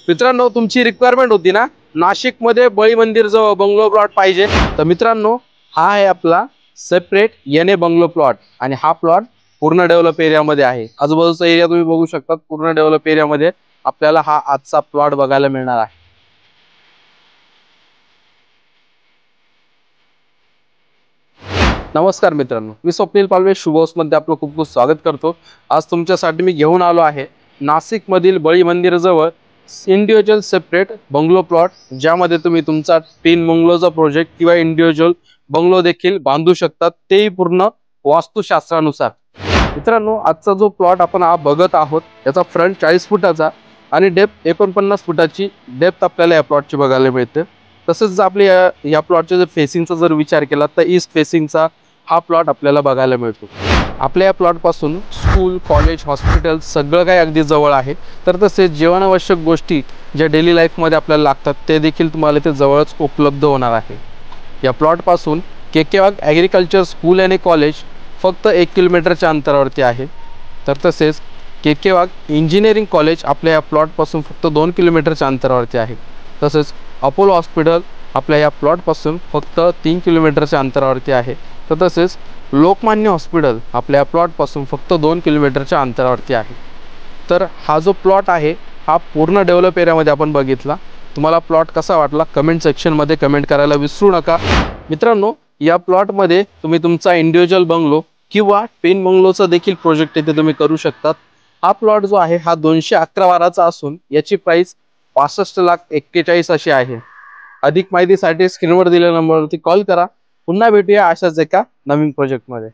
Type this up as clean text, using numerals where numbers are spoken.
मित्रांनो, तुमची रिक्वायरमेंट होती ना, नाशिक मध्ये बळी मंदिर जवळ बंगलो प्लॉट पाहिजे. तर मित्रांनो, हा आहे आपला सेपरेट एनए बंगलो प्लॉट आणि हा प्लॉट पूर्ण डेव्हलप एरियामध्ये आहे. आजूबाजूचा एरिया तुम्ही बघू शकता. पूर्ण डेव्हलप एरियामध्ये आपल्याला हा आजचा प्लॉट बघायला मिळणार आहे. नमस्कार मित्रांनो, मी स्वप्नील पालवे शुभोस मध्ये आपलं खूप खूप स्वागत करतो. आज तुमच्यासाठी मी घेऊन आलो आहे नाशिक मधील बळी मंदिर जवळ इंडिव्हिज्युअल सेपरेट बंगलो प्लॉट, ज्यामध्ये तुम्ही तुमचा 3 बंगलोचा प्रोजेक्ट किंवा इंडिव्हिज्युअल बंगलो देखील बांधू शकतात, तेही पूर्ण वास्तुशास्त्रानुसार. मित्रांनो, आजचा जो प्लॉट आपण हा बघत आहोत याचा फ्रंट 40 फुटाचा आणि डेप्थ 49 फुटाची डेप्थ आपल्याला या प्लॉटची बघायला मिळते. तसंच जर आपल्या या प्लॉटच्या जर फेसिंगचा जर विचार केला तर ईस्ट फेसिंगचा हा प्लॉट आपल्याला बघायला मिळतो. आपल्या या प्लॉट पासून स्कूल, कॉलेज, हॉस्पिटल सगळं काही अगदी जवळ आहे. तर तसेच जीवनावश्यक गोष्टी ज्या डेली लाईफमध्ये आपल्याला लागतात ते देखील तुम्हाला इथे जवळच उपलब्ध होणार आहे. या प्लॉट पासून केकेवाग ॲग्रिकल्चर स्कूल आणि कॉलेज फक्त 1 किलोमीटरच्या अंतरावरती आहे. तर तसेच केकेवाग इंजिनिअरिंग कॉलेज आपल्या या प्लॉटपासून फक्त 2 किलोमीटरच्या अंतरावरती आहे. तसेच अपोलो हॉस्पिटल आपल्या या प्लॉटपासून फक्त 3 किलोमीटरच्या अंतरावरती आहे. तर तसेच लोकमान्य हॉस्पिटल आपल्या या प्लॉटपासून फक्त 2 किलोमीटरच्या अंतरावरती आहे. तर हा जो प्लॉट आहे हा पूर्ण डेव्हलप एरियामध्ये आपण बघितला. तुम्हाला प्लॉट कसा वाटला कमेंट सेक्शनमध्ये कमेंट करायला विसरू नका. मित्रांनो, या प्लॉटमध्ये तुम्ही तुमचा इंडिव्हिज्युअल बंगलो किंवा ट्विन बंगलोचा देखील प्रोजेक्ट इथे तुम्ही करू शकतात. हा प्लॉट जो आहे हा 211 वाराचा असून याची प्राइस 65,41,00,000 अशी आहे. अधिक माहितीसाठी स्क्रीनवर दिलेल्या नंबरवरती कॉल करा. पुन्हा भेटूया अशाच एका नवीन प्रोजेक्टमध्ये.